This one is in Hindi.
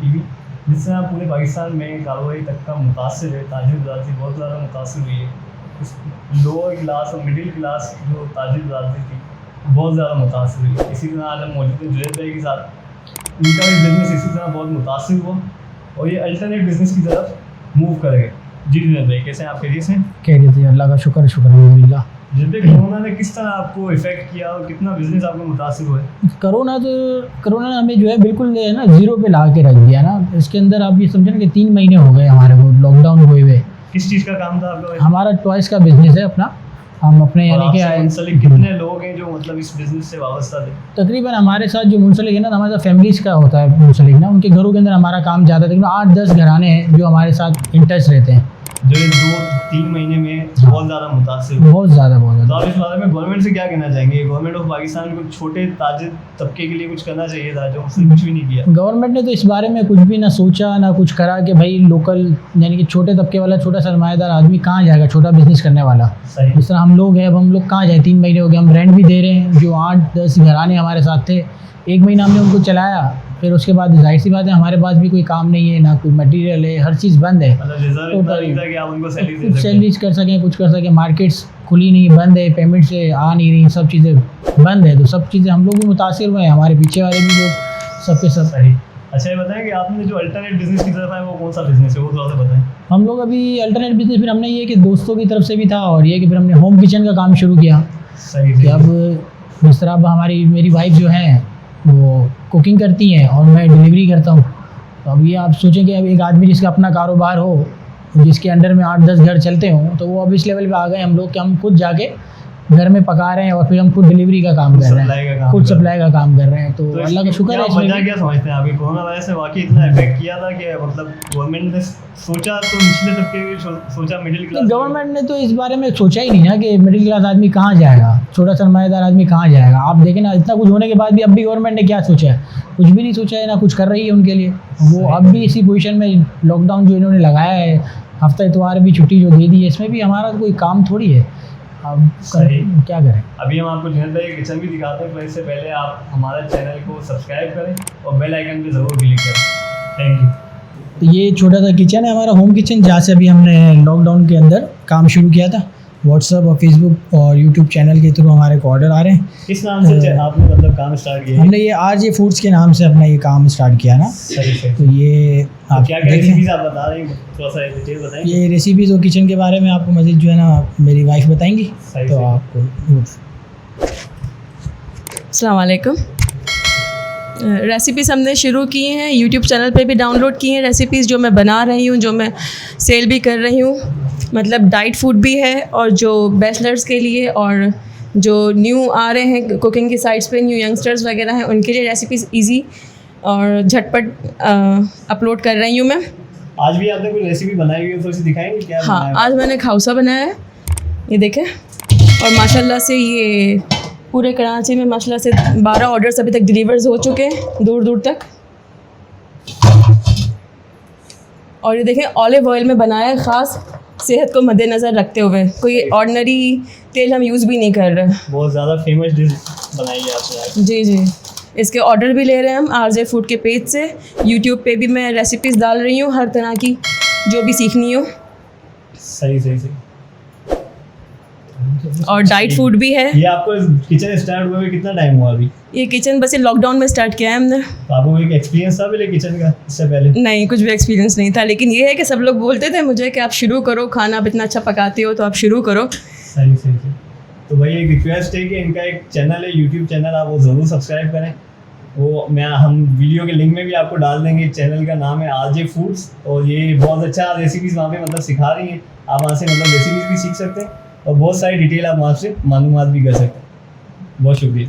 टीवी, जिससे आप पूरे पाकिस्तान में कारोबारी तक का मुतासिर है। ताजिर बरादरी बहुत ज़्यादा मुतासिर हुई है। उस लोअर क्लास और मिडिल क्लास जो ताजिर बरादरी थी बहुत ज़्यादा मुतासिर हुई। इसी तरह आज हम मौजूद हैं जुनैद भाई के साथ, उनका भी बिज़नेस इसी तरह बहुत मुतासिर हुआ और ये अल्टरनेट बिज़नेस की तरफ मूव कर गए। जी जुनैद भाई, कैसे हैं आप? खैरियत से? खैरियत है, अल्लाह का शुक्र अल्हम्दुलिल्लाह। जुनैद भाई, कोरोना ने किस तरह आपको इफ़ेक्ट किया और कितना बिज़नेस आपको मुतासिर हुआ है? कोरोना ने हमें जो है बिल्कुल है ना ज़ीरो पे ला के रख दिया ना। इसके अंदर आप ये समझे ना कि 3 महीने हो गए हमारे को लॉकडाउन हुए हुए। किस चीज़ का काम था आपका? हमारा टॉयज़ का बिज़नेस है अपना। हम अपने यानी कि मुंसलिक कितने लोग हैं जो मतलब इस बिज़नेस से वाबस्ता थे? तकरीबन हमारे साथ जो मुंसलिक है ना, हमारे साथ फैमिलीज़ का होता है मुंसलिक ना, उनके घरों के अंदर हमारा काम ज़्यादा है। तकरीबन 8-10 घराने हैं जो हमारे साथ इन टच रहते हैं, जो इन 2-3 महीने में बहुत ज़्यादा मुतासिर हुए। बहुत ज़्यादा। तो आप इस बारे में गवर्नमेंट से क्या कहना चाहेंगे? गवर्नमेंट ऑफ पाकिस्तान को छोटे ताजिर तबके के लिए कुछ करना चाहिए था, जो उसने कुछ भी नहीं किया। गवर्नमेंट ने तो इस बारे में कुछ भी ना सोचा ना कुछ करा कि भाई लोकल यानी कि छोटे तबके वाला छोटा सरमाएदार आदमी कहाँ जाएगा, छोटा बिज़नेस करने वाला। सही। जिस तरह हम लोग हैं, अब हम लोग कहाँ जाए? 3 महीने हो गए, हम रेंट भी दे रहे हैं। जो 8-10 घराने हमारे साथ थे, 1 महीना हमने उनको चलाया, फिर उसके बाद जाहिर सी बात है हमारे पास भी कोई काम नहीं है, ना कोई मटेरियल है, हर चीज़ बंद है। मतलब रिजर्व इतना नहीं था कि आप उनको सैलरी दे कुछ सकें। सैलरीज कर सकें, कुछ कर सकें। मार्केट्स खुली नहीं, बंद है, पेमेंट से आ नहीं रही, सब चीज़ें बंद है। तो सब चीज़ें हम लोग भी मुतासिर हुए हैं, हमारे पीछे वाले भी लोग, सब के सब। सही। अच्छा, ये बताएं कि आपने जो अल्टरनेट बिज़नेस की तरफ आए वो कौन सा बिज़नेस है, वो थोड़ा सा बताएं। हम लोग अभी अल्टरनेट बिजनेस फिर हमने ये कि दोस्तों की तरफ से भी था, और ये कि फिर हमने होम किचन का काम शुरू किया। सही। कि अब जिस तरह अब मेरी वाइफ जो है वो कुकिंग करती हैं और मैं डिलीवरी करता हूँ। तो अब ये आप सोचें कि अब एक आदमी जिसका अपना कारोबार हो, जिसके अंडर में 8-10 घर चलते हों, तो वो अब इस लेवल पे आ गए हम लोग कि हम खुद जाके घर में पका रहे हैं और फिर हम खुद डिलीवरी का काम कर रहे हैं, खुद सप्लाई का काम कर रहे हैं। तो अल्लाह का शुक्र है। वजह क्या समझते हैं आप? कोरोना वायरस से वाकई इतना इफेक्ट किया था कि मतलब गवर्नमेंट ने सोचा तो निचले तबके के सोचा, मिडिल क्लास। गवर्नमेंट ने तो इस बारे में सोचा ही नहीं ना कि मिडिल क्लास आदमी कहाँ जाएगा, छोटा सरमाएदार आदमी कहाँ जाएगा। आप देखें ना, इतना कुछ होने के बाद भी अब भी गवर्नमेंट ने क्या सोचा है? कुछ भी नहीं सोचा है, ना कुछ कर रही है उनके लिए। वो अब भी इसी पोजीशन में, लॉकडाउन जो इन्होंने लगाया है, हफ्ता इतवार भी छुट्टी जो दे दी है, इसमें भी हमारा कोई काम थोड़ी है। अब क्या करें? अभी हम आपको जुनैद भाई किचन भी दिखाते हैं, पर इससे पहले आप हमारा चैनल को सब्सक्राइब करें और बेल आइकन पे ज़रूर क्लिक करें। Thank you. तो ये छोटा सा किचन है हमारा, होम किचन, जहाँ से अभी हमने लॉकडाउन के अंदर काम शुरू किया था। व्हाट्सअप और फेसबुक और यूट्यूब चैनल के थ्रू हमारे को ऑर्डर आ रहे हैं। किस नाम से आपने मतलब काम स्टार्ट किया? हमने ये आरजे फूड्स के नाम से अपना ये काम स्टार्ट किया ना। सही। तो ये आप क्या रेसिपीज आप बता रहे हैं, थोड़ा सा डिटेल बताएं। ये रेसिपीज़ और किचन के बारे में आपको मज़ीद जो है ना मेरी वाइफ बताएंगी, तो आपको। अस्सलाम वालेकुम। रेसिपीज़ हमने शुरू की हैं, यूट्यूब चैनल पे भी डाउनलोड की हैं रेसिपीज़, जो मैं बना रही हूँ, जो मैं सेल भी कर रही हूँ। मतलब डाइट फूड भी है, और जो बैचलर्स के लिए और जो न्यू आ रहे हैं कुकिंग की साइट्स पे, न्यू यंगस्टर्स वगैरह हैं, उनके लिए रेसिपीज़ इजी और झटपट अपलोड कर रही हूँ मैं। आज भी आपने कोई रेसिपी बनाई हुई है, थोड़ी सी दिखाएंगे क्या? हाँ, आज मैंने खाउसा बनाया है, ये देखें। और माशाल्लाह से ये पूरे कराची में माशाल्लाह से 12 ऑर्डर्स अभी तक डिलीवर्स हो चुके हैं, दूर दूर तक। और ये देखें, ऑलिव ऑयल में बनाया है, ख़ास सेहत को मद्देनज़र रखते हुए। कोई ऑर्डिनरी तेल हम यूज़ भी नहीं कर रहे। बहुत ज़्यादा फेमस डिश बनाई है आपने। जी जी। इसके ऑर्डर भी ले रहे हैं हम आरजे फूड के पेज से। यूट्यूब पे भी मैं रेसिपीज़ डाल रही हूँ, हर तरह की जो भी सीखनी हो। सही। और डाइट फूड भी है। ये आपको किचन स्टार्ट हुए कितना टाइम हुआ अभी? ये किचन बस ये लॉकडाउन में स्टार्ट किया है हमने। तो आपको एक एक्सपीरियंस था पहले किचन का, इससे पहले? नहीं, कुछ भी एक्सपीरियंस नहीं था, लेकिन ये है कि सब लोग बोलते थे मुझे कि आप शुरू करो, खाना आप इतना अच्छा पकाते हो तो आप शुरू करो। सही। तो भाई एक रिक्वेस्ट है कि इनका एक चैनल है, यूट्यूब चैनल, आप वो ज़रूर सब्सक्राइब करें। वो हम वीडियो के लिंक में भी आपको डाल देंगे। चैनल का नाम है आरजे फूड्स, और ये बहुत अच्छा रेसिपीज़ वहाँ पे मतलब सिखा रही हैं। आप वहाँ से मतलब रेसिपीज़ भी सीख सकते हैं और बहुत सारी डिटेल आप वहाँ से मालूमात भी कर सकते हैं। बहुत शुक्रिया।